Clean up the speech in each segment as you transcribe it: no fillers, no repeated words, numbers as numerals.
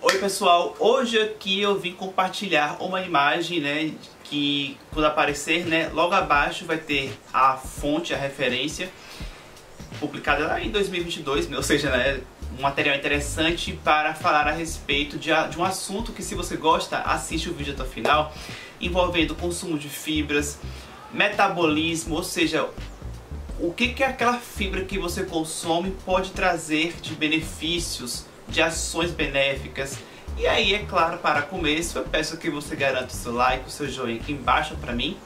Oi pessoal, hoje aqui eu vim compartilhar uma imagem, né, que quando aparecer, né, logo abaixo vai ter a fonte, a referência, publicada lá em 2022, ou seja, né, um material interessante para falar a respeito de um assunto que, se você gosta, assiste o vídeo até o final, envolvendo consumo de fibras, metabolismo, ou seja, o que aquela fibra que você consome pode trazer de benefícios, de ações benéficas. E aí, é claro, para começo, eu peço que você garanta o seu like, o seu joinha aqui embaixo para mim.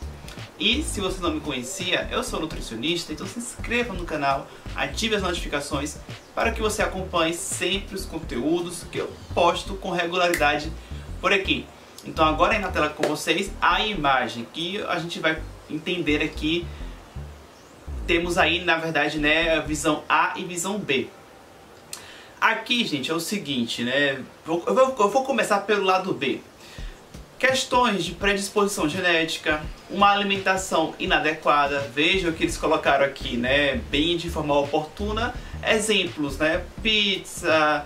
E se você não me conhecia, eu sou nutricionista, então se inscreva no canal, ative as notificações para que você acompanhe sempre os conteúdos que eu posto com regularidade por aqui. Então agora aí na tela com vocês a imagem que a gente vai entender aqui. Temos aí, na verdade, né, a visão A e visão B. Aqui, gente, é o seguinte, né? Eu vou começar pelo lado B. Questões de predisposição genética, uma alimentação inadequada. Veja o que eles colocaram aqui, né? Bem de forma oportuna. Exemplos, né? Pizza,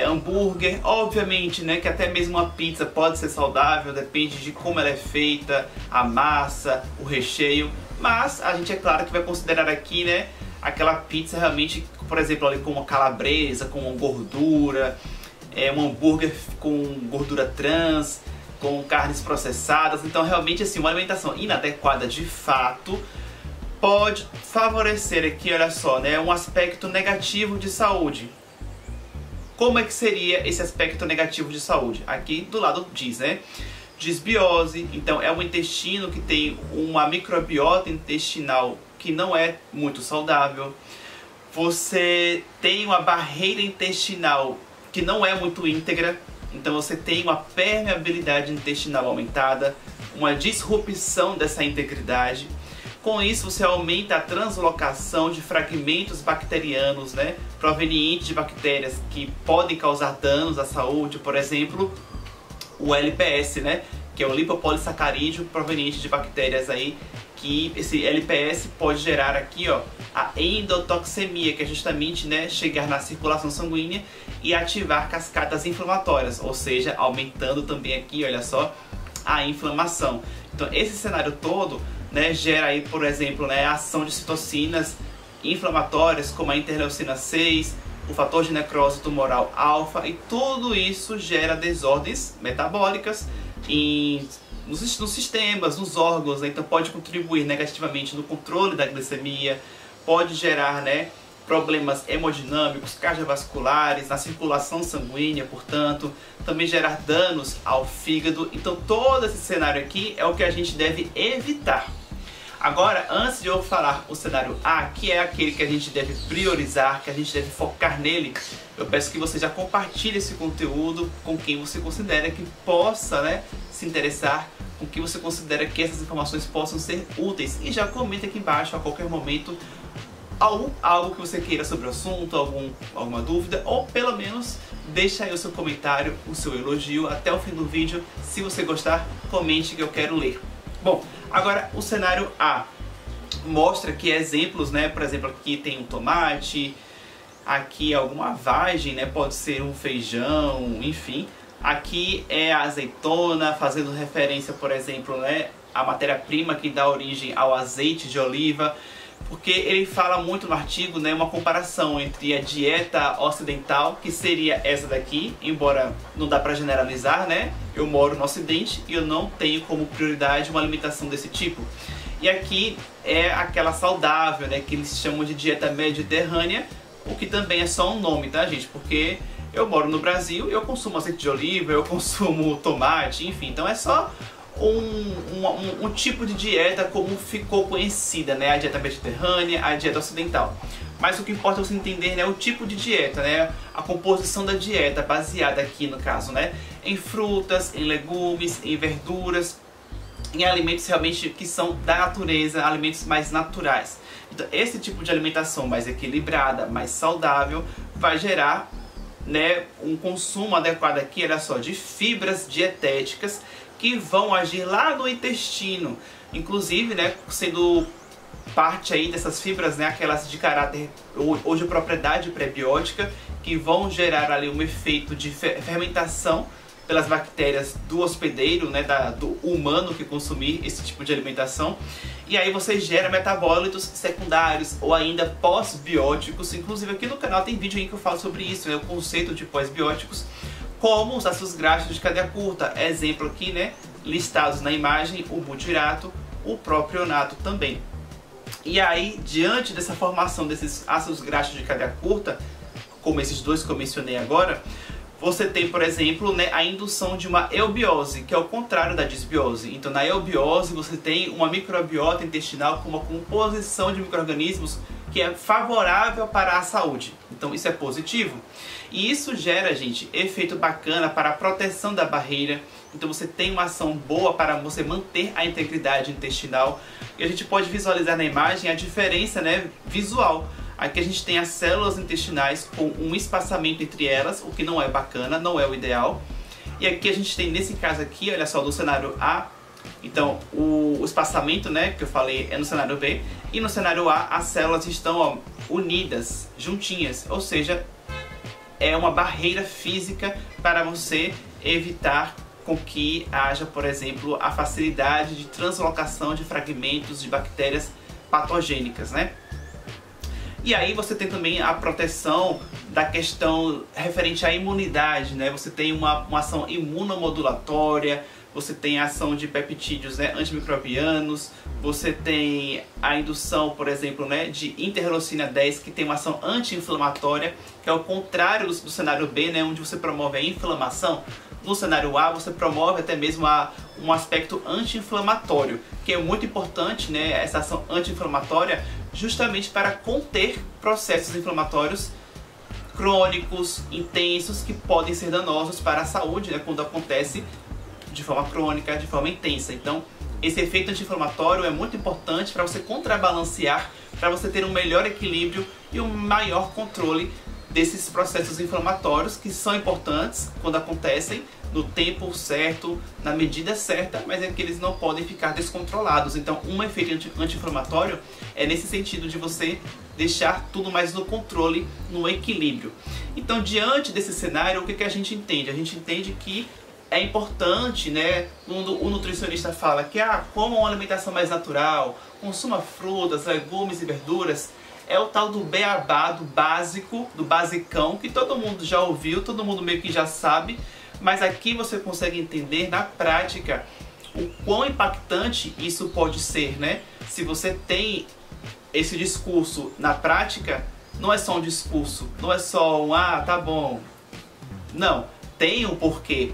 hambúrguer. Obviamente, né, que até mesmo uma pizza pode ser saudável, depende de como ela é feita, a massa, o recheio. Mas a gente, é claro, que vai considerar aqui, né, aquela pizza realmente, por exemplo, ali com uma calabresa, com uma gordura, um hambúrguer com gordura trans, com carnes processadas. Então, realmente, assim, uma alimentação inadequada de fato pode favorecer aqui, olha só, né, um aspecto negativo de saúde. Como é que seria esse aspecto negativo de saúde? Aqui do lado diz, né? Disbiose, então é um intestino que tem uma microbiota intestinal que não é muito saudável. Você tem uma barreira intestinal que não é muito íntegra, então você tem uma permeabilidade intestinal aumentada, uma disrupção dessa integridade. Com isso, você aumenta a translocação de fragmentos bacterianos, né, provenientes de bactérias que podem causar danos à saúde, por exemplo, o LPS, né, que é o lipopolissacarídeo proveniente de bactérias aí, que esse LPS pode gerar aqui, ó, a endotoxemia, que é justamente, né, chegar na circulação sanguínea e ativar cascatas inflamatórias, ou seja, aumentando também aqui, olha só, a inflamação. Então, esse cenário todo, né, gera aí, por exemplo, né, a ação de citocinas inflamatórias, como a interleucina 6, o fator de necrose tumoral alfa, e tudo isso gera desordens metabólicas nos sistemas, nos órgãos, né? Então pode contribuir negativamente no controle da glicemia, pode gerar, né, problemas hemodinâmicos, cardiovasculares, na circulação sanguínea, portanto, também gerar danos ao fígado. Então todo esse cenário aqui é o que a gente deve evitar. Agora, antes de eu falar o cenário A, que é aquele que a gente deve priorizar, que a gente deve focar nele, eu peço que você já compartilhe esse conteúdo com quem você considera que possa, né, se interessar, com quem você considera que essas informações possam ser úteis. E já comenta aqui embaixo a qualquer momento algo que você queira sobre o assunto, alguma dúvida, ou pelo menos deixa aí o seu comentário, o seu elogio até o fim do vídeo. Se você gostar, comente que eu quero ler. Bom, agora o cenário A mostra aqui exemplos, né? Por exemplo, aqui tem um tomate, aqui alguma vagem, né? Pode ser um feijão, enfim. Aqui é a azeitona, fazendo referência, por exemplo, né, à matéria-prima que dá origem ao azeite de oliva, porque ele fala muito no artigo, né, uma comparação entre a dieta ocidental, que seria essa daqui, embora não dá para generalizar, né? Eu moro no Ocidente e eu não tenho como prioridade uma alimentação desse tipo. E aqui é aquela saudável, né, que eles chamam de dieta mediterrânea, o que também é só um nome, tá, gente? Porque eu moro no Brasil, eu consumo azeite de oliva, eu consumo tomate, enfim, então é só um tipo de dieta como ficou conhecida, né? A dieta mediterrânea, a dieta ocidental. Mas o que importa é você entender, né, o tipo de dieta, né? A composição da dieta baseada aqui, no caso, né, em frutas, em legumes, em verduras, em alimentos realmente que são da natureza, alimentos mais naturais. Então, esse tipo de alimentação mais equilibrada, mais saudável, vai gerar, né, um consumo adequado aqui, olha só, de fibras dietéticas que vão agir lá no intestino, inclusive, né, sendo parte aí dessas fibras, né, aquelas de caráter ou de propriedade prebiótica, que vão gerar ali um efeito de fermentação pelas bactérias do hospedeiro, né, do humano que consumir esse tipo de alimentação. E aí você gera metabólitos secundários ou ainda pós-bióticos. Inclusive aqui no canal tem vídeo aí que eu falo sobre isso, né, o conceito de pós-bióticos, como os ácidos graxos de cadeia curta. Exemplo aqui, né, listados na imagem, o butirato, o propionato também. E aí, diante dessa formação desses ácidos graxos de cadeia curta, como esses dois que eu mencionei agora, você tem, por exemplo, né, a indução de uma eubiose, que é o contrário da disbiose. Então, na eubiose, você tem uma microbiota intestinal com uma composição de micro-organismos que é favorável para a saúde. Então, isso é positivo. E isso gera, gente, efeito bacana para a proteção da barreira. Então, você tem uma ação boa para você manter a integridade intestinal. E a gente pode visualizar na imagem a diferença, né, visual. Aqui a gente tem as células intestinais com um espaçamento entre elas, o que não é bacana, não é o ideal. E aqui a gente tem, nesse caso aqui, olha só, do cenário A, então o espaçamento, né, que eu falei é no cenário B, e no cenário A as células estão, ó, unidas, juntinhas, ou seja, é uma barreira física para você evitar com que haja, por exemplo, a facilidade de translocação de fragmentos de bactérias patogênicas, né? E aí você tem também a proteção da questão referente à imunidade, né? Você tem uma ação imunomodulatória, você tem a ação de peptídeos, né, antimicrobianos, você tem a indução, por exemplo, né, de interleucina 10, que tem uma ação anti-inflamatória, que é o contrário do cenário B, né, onde você promove a inflamação. No cenário A, você promove até mesmo um aspecto anti-inflamatório, que é muito importante, né, essa ação anti-inflamatória, justamente para conter processos inflamatórios crônicos, intensos, que podem ser danosos para a saúde, né, quando acontece de forma crônica, de forma intensa. Então, esse efeito anti-inflamatório é muito importante para você contrabalancear, para você ter um melhor equilíbrio e um maior controle desses processos inflamatórios, que são importantes quando acontecem no tempo certo, na medida certa, mas é que eles não podem ficar descontrolados. Então, um efeito anti-inflamatório é nesse sentido de você deixar tudo mais no controle, no equilíbrio. Então, diante desse cenário, o que a gente entende? A gente entende que é importante, né, quando o nutricionista fala que coma uma alimentação mais natural, consuma frutas, legumes e verduras, é o tal do beabá, do básico, do basicão, que todo mundo já ouviu, todo mundo meio que já sabe, mas aqui você consegue entender na prática o quão impactante isso pode ser, né? Se você tem esse discurso na prática, não é só um discurso, não é só um tá bom. Não, tem um porquê,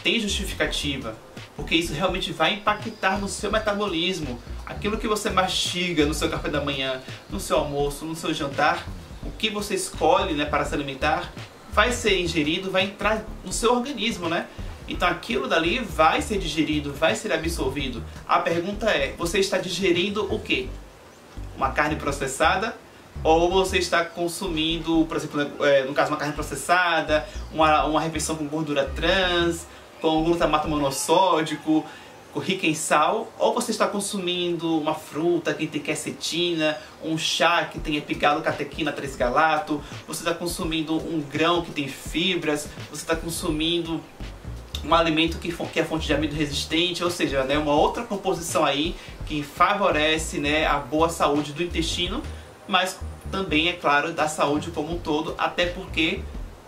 tem justificativa, porque isso realmente vai impactar no seu metabolismo. Aquilo que você mastiga no seu café da manhã, no seu almoço, no seu jantar, o que você escolhe, né, para se alimentar, vai ser ingerido, vai entrar no seu organismo, né? Então aquilo dali vai ser digerido, vai ser absorvido. A pergunta é, você está digerindo o quê? Uma carne processada? Ou você está consumindo, por exemplo, no caso, uma carne processada, uma refeição com gordura trans, com glutamato monossódico, rica em sal, ou você está consumindo uma fruta que tem quercetina, um chá que tem epigalocatequina 3-galato, você está consumindo um grão que tem fibras, você está consumindo um alimento que é fonte de amido resistente, ou seja, né, uma outra composição aí que favorece, né, a boa saúde do intestino, mas também, é claro, da saúde como um todo, até porque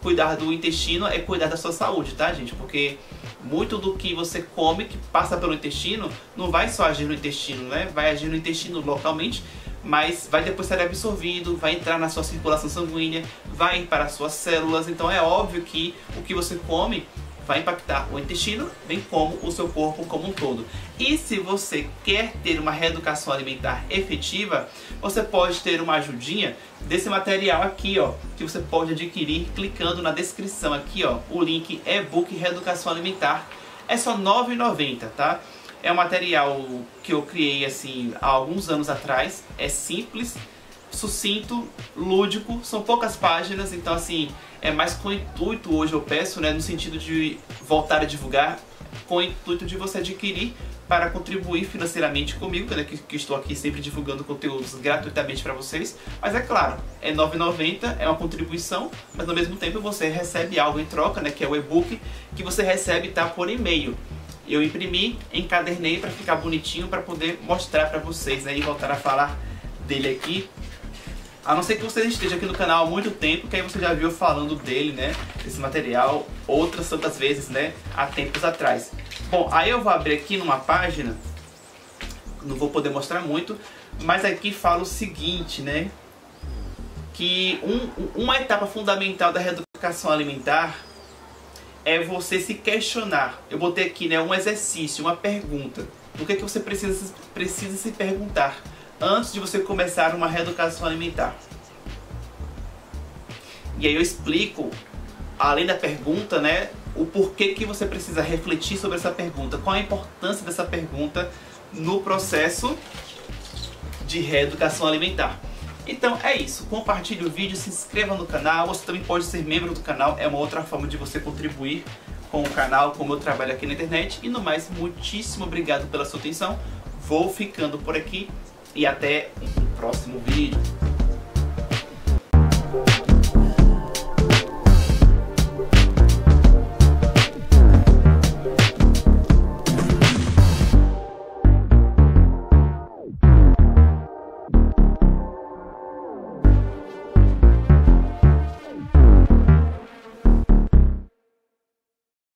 cuidar do intestino é cuidar da sua saúde, tá, gente? Porque muito do que você come, que passa pelo intestino, não vai só agir no intestino, né? Vai agir no intestino localmente, mas vai depois ser absorvido, vai entrar na sua circulação sanguínea, vai ir para as suas células. Então é óbvio que o que você come vai impactar o intestino, bem como o seu corpo como um todo. E se você quer ter uma reeducação alimentar efetiva, você pode ter uma ajudinha desse material aqui, ó, que você pode adquirir clicando na descrição aqui, ó, o link e-book Reeducação Alimentar. É só R$ 9,90, tá? É um material que eu criei assim há alguns anos atrás. É simples, sucinto, lúdico, são poucas páginas, então assim, é mais com o intuito, hoje eu peço, né, no sentido de voltar a divulgar, com o intuito de você adquirir para contribuir financeiramente comigo, né, que estou aqui sempre divulgando conteúdos gratuitamente para vocês. Mas é claro, é R$ 9,90, é uma contribuição, mas ao mesmo tempo você recebe algo em troca, né, que é o e-book, que você recebe, tá, por e-mail. Eu imprimi, encadernei para ficar bonitinho, para poder mostrar para vocês, né, e voltar a falar dele aqui. A não ser que você esteja aqui no canal há muito tempo, que aí você já viu falando dele, né, desse material, outras tantas vezes, né, há tempos atrás. Bom, aí eu vou abrir aqui numa página, não vou poder mostrar muito, mas aqui fala o seguinte, né, que uma etapa fundamental da reeducação alimentar é você se questionar. Eu botei aqui, né, um exercício, uma pergunta. O que é que você precisa se perguntar antes de você começar uma reeducação alimentar? E aí eu explico, além da pergunta, né, o porquê que você precisa refletir sobre essa pergunta, qual a importância dessa pergunta no processo de reeducação alimentar. Então é isso, compartilhe o vídeo, se inscreva no canal, você também pode ser membro do canal, é uma outra forma de você contribuir com o canal, com o meu trabalho aqui na internet. E no mais, muitíssimo obrigado pela sua atenção, vou ficando por aqui e até o próximo vídeo.